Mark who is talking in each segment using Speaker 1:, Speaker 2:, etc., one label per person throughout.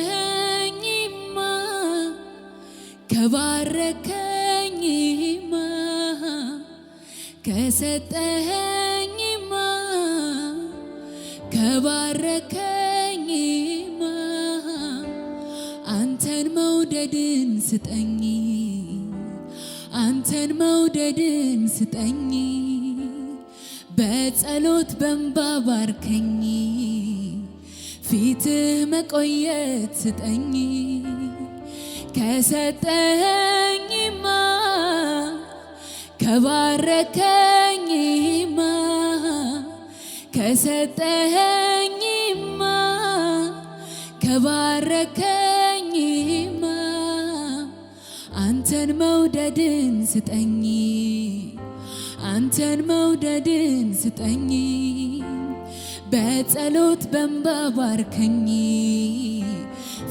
Speaker 1: ከሰጠኸኝማ ከባረከኝማ ከሰጠኸኝማ ከባረከኝማ አንተን መውደድን ስጠኝ አንተን መውደድን ስጠኝ በጸሎት በእንባ ባርከኝ ፊትህ መቆየት ስጠኝ ከሰጠኸኝማ ከባረከኝማ ከሰጠኸኝማ ከባረከኝማ አንተን መውደድን ስጠኝ አንተን መውደድን ስጠኝ በጸሎት በእንባ ባርከኝ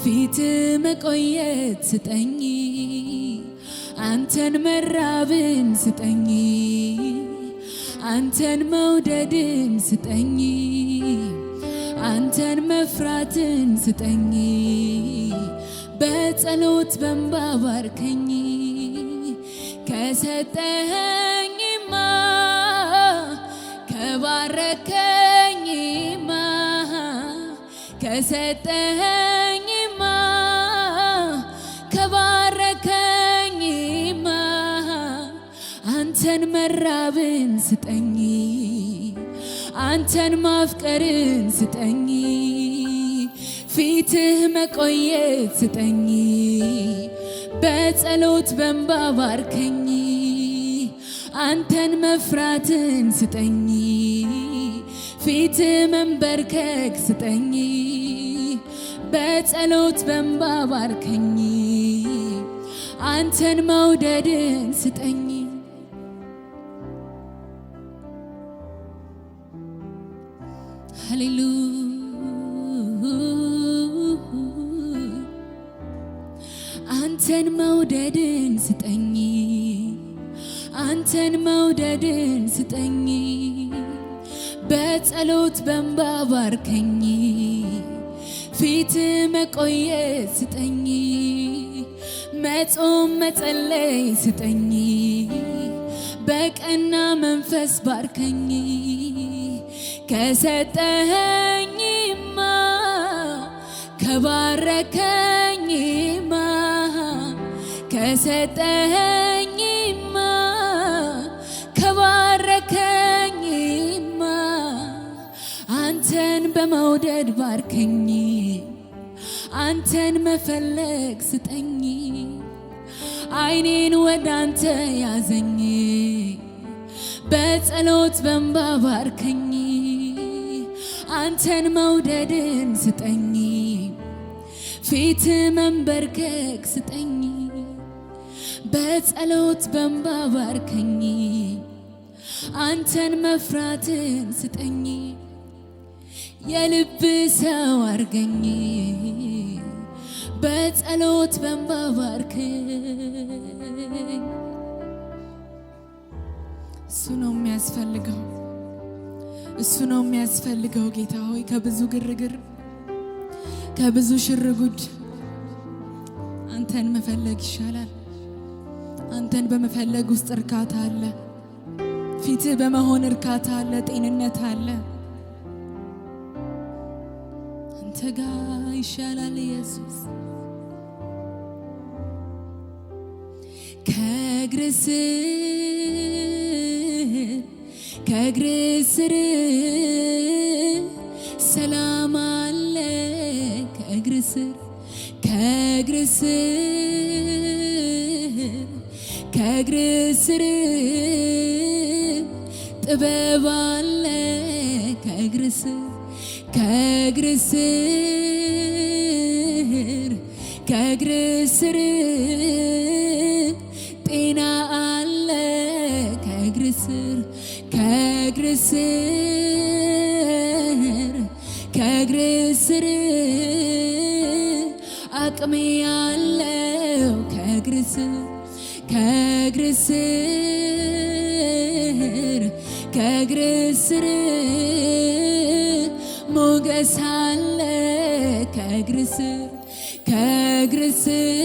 Speaker 1: ፊትህ መቆየት ስጠኝ አንተን መራብን ስጠኝ አንተን መውደድን ስጠኝ አንተን መፍራትን ስጠኝ በጸሎት በእንባ ባርከኝ ከሰጠኸኝማ ከባረከኝማ ከሰጠኸኝማ ከባረከኝማ አንተን መራብን ስጠኝ አንተን ማፍቀርን ስጠኝ ፊትህ መቆየት ስጠኝ በጸሎት በእንባ ባርከኝ አንተን መፍራትን ስጠኝ ፊትህ መንበርከክ ስጠኝ በጸሎት በእንባ ባርከኝ አንተን መውደድን ስጠኝ ሃሌሉያ አንተን መውደድን ስጠኝ አንተን መውደድን ስጠኝ በጸሎት በእንባ ባርከኝ ፊትህ መቆየት ስጠኝ መጾም መጸለይ ስጠኝ በቀና መንፈስ ባርከኝ ከሰጠኸኝማ ከባረከኝማ ከሰጠኸኝማ ከባረከኝማ አንተን በመውደድ ባርከኝ አንተን መፈለግ ስጠኝ ዓይኔን ወደ አንተ ያዘኝ በጸሎት በእንባ ባርከኝ አንተን መውደድን ስጠኝ ፊትህ መንበርከክ ስጠኝ በጸሎት በእንባ ባርከኝ አንተን መፍራትን ስጠኝ የልብ ሰው አርገኝ በጸሎት በእንባ ባርከኝ እሱ ነው የሚያስፈልገው እሱ ነው የሚያስፈልገው ጌታ ሆይ ከብዙ ግርግር ከብዙ ሽርጉድ አንተን መፈለግ ይሻላል አንተን በመፈለግ ውስጥ እርካታ አለ ፊትህ በመሆን እርካታ አለ ጤንነት አለ አንተ ጋር ይሻላል ኢየሱስ ከእግር ስር ሰላም አለ ከእግር ስር ጥበብ አለ ከእግር ስር ጤና አለ ከእግር ስር አቅሜ ያለው ከእግር ስር ሞገስ አለ ከእግር ስር ከእግር ስር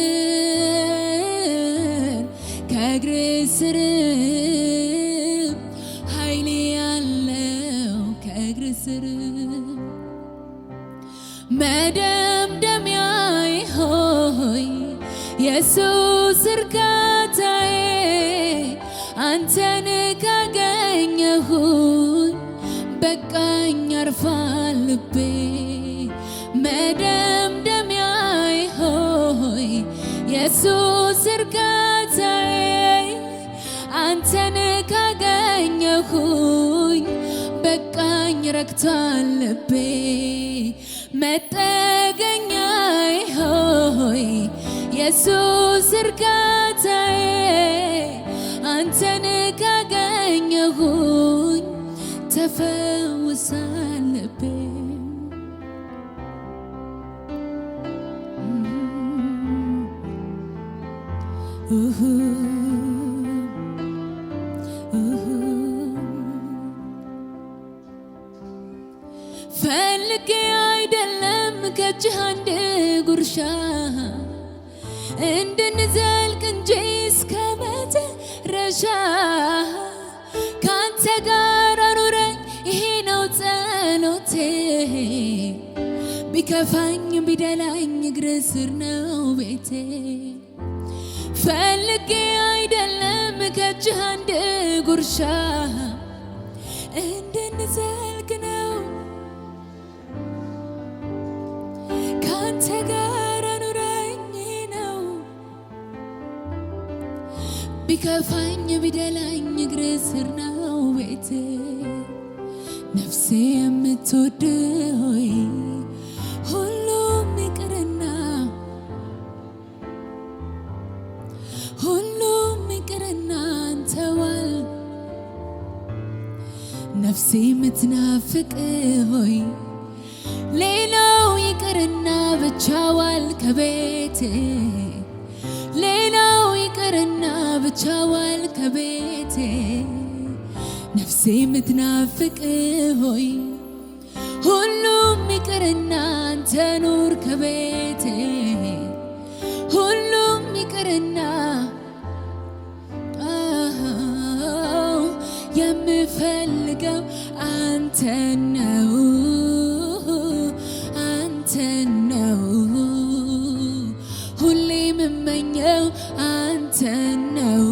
Speaker 1: ከእግር ስር ኃይሌ ያለው ከእግር ስር መደምደሚያዬ ሆይ ኢየሱስ እርካታዬ አንተን ካገኘሁኝ በቃኝ አርፏል ልቤ መደምደሚያዬ ሆይ ኢየሱስ እርካታዬ አንተን ካገኘሁኝ በቃኝ ረክቷል ልቤ መጠገኛዬ ሆይ ኢየሱስ እርካታዬ አንተን ካገኘሁኝ ተፈውሷል ልቤ ፈልጌ አይደለም ከእጅህ አንድ ጉርሻ እንድንዘልቅ እንጂ እስከ መጨረሻ ካንተ ጋር አኑረኝ ይሄ ነው ጸሎቴ ቢከፋኝ ቢደላኝ እግር ስር ነው ቤቴ ፈልጌ አይደለም ከእጅህ አንድ ጉርሻ እንድንዘልቅ ነው ካንተ ጋር አኑረኝ ነው ቢከፋኝ ቢደላኝ እግር ስር ነው ቤቴ ነፍሴ የምትወድ ሆይ ሁሉም ይቅርና አንተዋል ነፍሴ የምትናፍቅ ሆይ ሌላው ይቅርና ብቻዋል ከቤቴ ሌላው ይቅርና ብቻዋል ከቤቴ ነፍሴ የምትናፍቅ ሆይ ሁሉም ይቅርና አንተ ኑር ከቤቴ ሁሉም ይቅርና የምፈልገው አንተ ነው ሁሌ የምመኘው አንተ ነው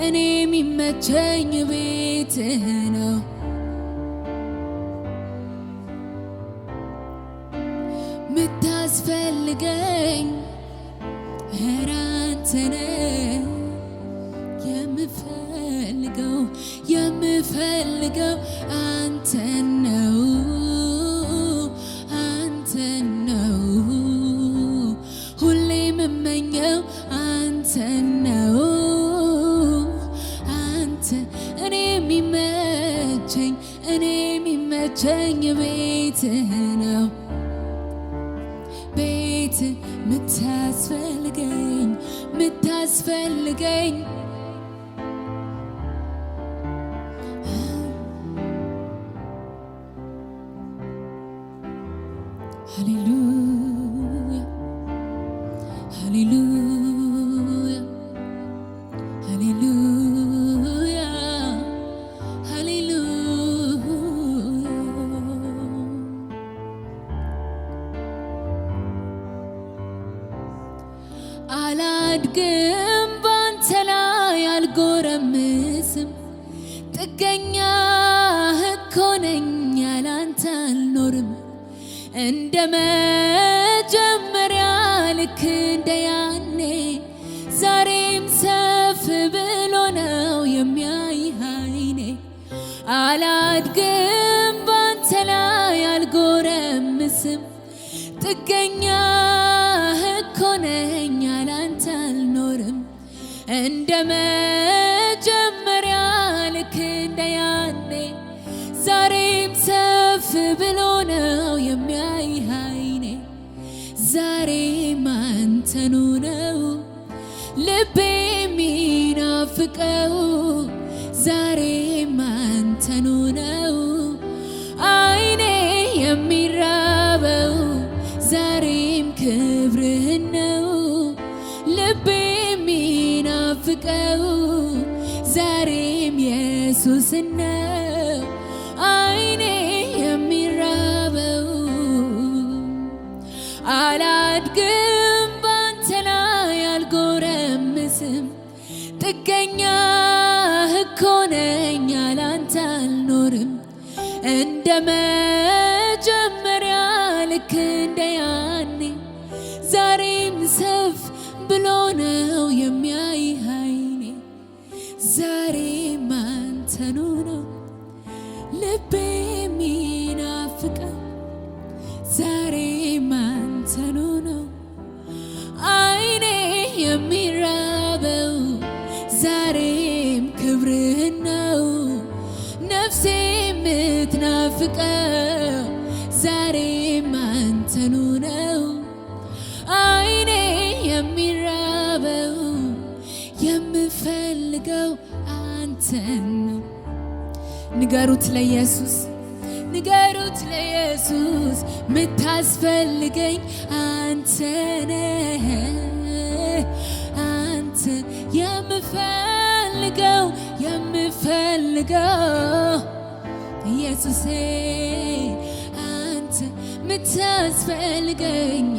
Speaker 1: እኔ የሚመቸኝ ቤትህ ነው ምታስፈልገኝ ኧረ አንተ ነህ የምፈልገው አንተ ነው ሁሌ የምመኘው አንተ ነው እኔ የሚመቸኝ ቤትህ ነው ቤት ምታስፈልገኝ ሃሌሉያ ሃሌሉያ ሃሌሉያ ሃሌሉያ አላድግም ባንተ ላይ አልጎረምስም ጥገኛ እኮ ነኝ ያላንተ አልኖርም እንደ መጀመሪያ ልክ እንደ ያኔ ዛሬም ሰፍ ብሎ ነው የሚያይህ ዓይኔ አላድግም ባንተ ላይ አልጎረምስም ጥገኛ እኮ ነኝ ያላንተ አልኖርም እንደ መጀመሪያ ልክ እንደ ያኔ ዛሬም ሰፍ ብሎ ነው የሚያይህ ዓይኔ ዛሬም አንተኑ ነው ልቤ የሚናፍቀው ዛሬም አንተኑ ነው አይኔ የሚራበው ዛሬም ክብርህን ነው። ልቤ የሚናፍቀው ዛሬም ኢየሱስን ነው። አይኔ የሚራበው አላድግም ባንተ ላይ አልጎረምስም ጥገኛ እኮ ነኝ ያላንተ አልኖርም። እንደ መጀመሪያ ልክ እንደ ያኔ ዛሬም ሰፍ ብሎ ነው የሚያይህ አይኔ። ዛሬም አንተኑ ነው ልቤ የሚናፍቀው ዛሬም አንተኑ ነው። አይኔ የሚራበው ዛሬም ክብርህን ነው። ነፍሴ የምትናፍቀው ዛሬም አንተኑ ነው። አይኔ የሚራበው የምፈልገው አንተን ነው። ንገሩት ለኢየሱስ፣ ንገሩት ለኢየሱስ ምታስፈልገኝ አንተነህ። አንተን የምፈልገው ኢየሱሴ አንተ ምታስፈልገኝ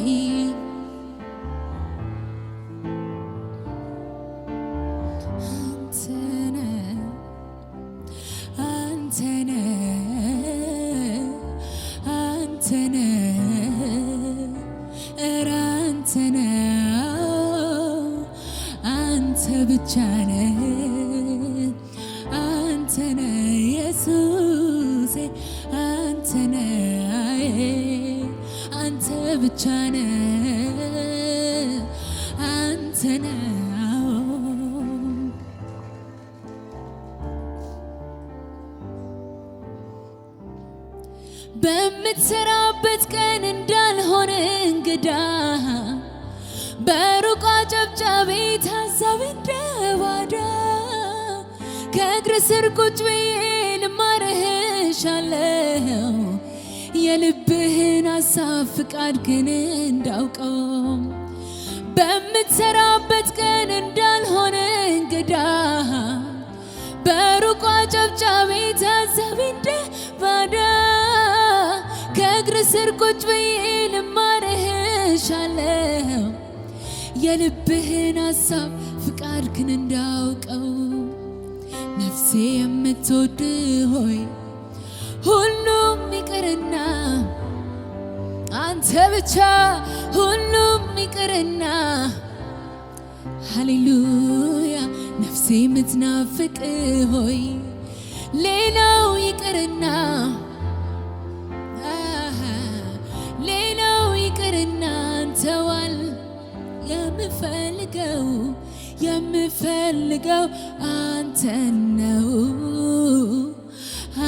Speaker 1: ብቻ ነህ አንተ ነህ ኢየሱሴ አንተ ነህ አንተ ብቻ ነህ አንተ ነህ። በምትሰራበት ቀን እንዳልሆነ እንግዳ በሩቅ አጨብጫቢ ታዛቢ እንደባዳ ከእግር ስር ቁጭ ብዬ ልማርህሻለሁ የልብህን ሐሳብ ፍቃድ ግን እንዳውቀው። በምትሰራበት ቀን እንዳልሆነ እንግዳ በሩቅ አጨብጫቢ ታዛቢ እንደባዳ ከእግር ስር ቁጭ ብዬ ልማርህሻለሁ የልብህን ሐሳብ ፍቃድ ግን እንዳውቀው። ነፍሴ የምትወድ ሆይ ሁሉም ይቅርና አንተ ብቻ ሁሉም ይቅርና ሃሌሉያ። ነፍሴ የምትናፍቅ ሆይ ሌላው ይቅርና ሌላው ይቅርና አንተዋል የምፈልገው አንተን ነው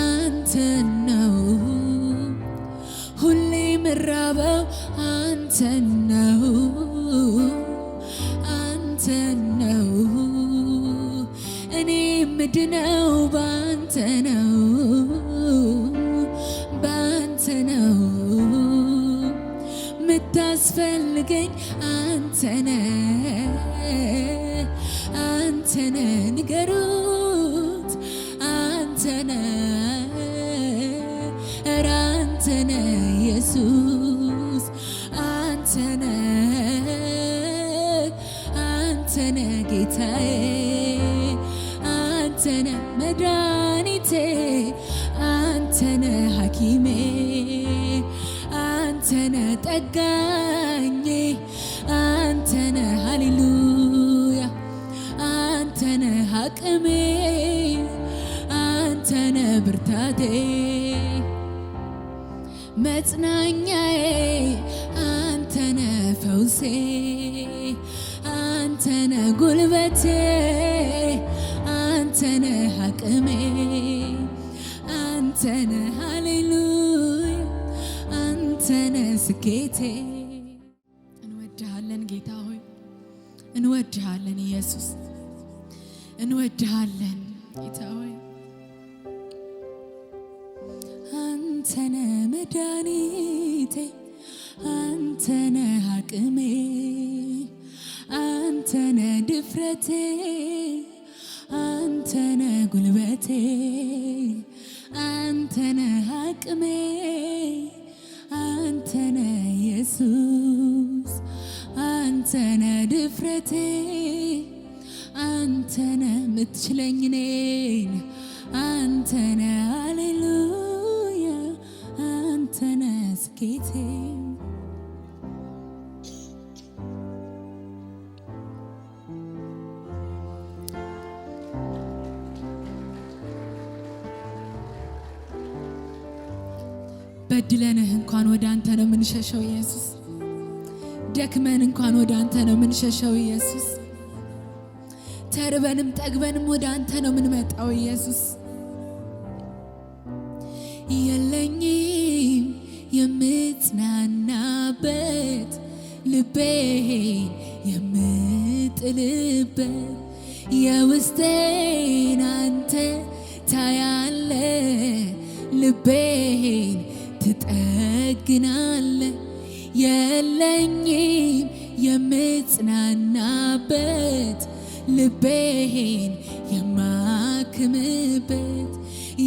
Speaker 1: አንተን ነው። ሁሌ ምራበው አንተን ነው አንተን ነው። እኔ ምድነው ባንተ ነው ባንተ ነው። ምታስፈልገኝ አንተነ አንተነ ንገሩት አንተነ ኧረ አንተነ ኢየሱስ አንተነ አንተነ ጌታዬ አንተነ መድኃኒቴ አንተነ ሐኪሜ አንተነ ጠጋኜ አንተነ ሃሌሉያ አንተነ አቅሜ አንተነ ብርታቴ መጽናኛዬ አንተነ ፈውሴ አንተነ ጉልበቴ አንተነ አቅሜ አንተነ ሃሌሉያ አንተነ ስኬቴ። እንወድሃለን ጌታ ሆይ እንወድሃለን ኢየሱስ እንወድሃለን ጌታ ሆይ አንተነ መድኃኒቴ አንተነ አቅሜ አንተነ ድፍረቴ አንተነ ጉልበቴ አንተነ አቅሜ አንተነ ኢየሱስ አንተነ ድፍረቴ አንተነ ምትችለኝ እኔን አንተነ ሃሌሉያ አንተነ ስኬቴ በድለንህ እንኳን ወደ አንተ ነው የምንሸሸው ኢየሱስ ደክመን እንኳን ወደ አንተ ነው የምንሸሸው ኢየሱስ ተርበንም ጠግበንም ወደ አንተ ነው የምንመጣው ኢየሱስ የለኝም የምጽናናበት ልቤን የምጥልበት የውስጤን አንተ ታያለ ልቤን ትጠግናለ የለኝም የምጽናናበት ልቤን የማክምበት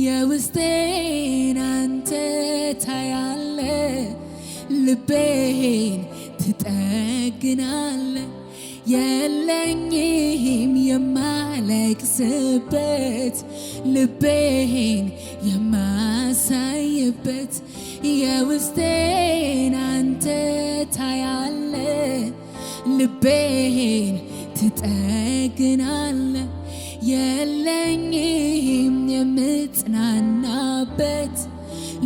Speaker 1: የውስጤን አንተ ታያለ ልቤን ትጠግናለ የለኝም የማለቅስበት ልቤን የማሳይበት የውስጤን አንተ ታያለ ልቤን ትጠግናለ የለኝም የምጽናናበት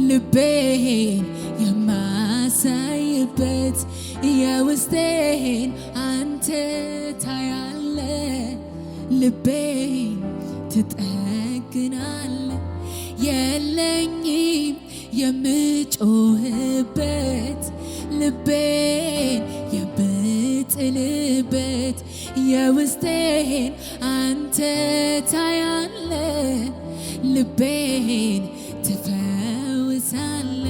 Speaker 1: ልቤን የማሳይበት የውስጤን አንተ ታያለ ልቤን ትጠግናለ የለኝም የምጮህበት ልቤን የምጥልበት የውስጤን አንተ ታያለ ልቤን ትፈውሳለ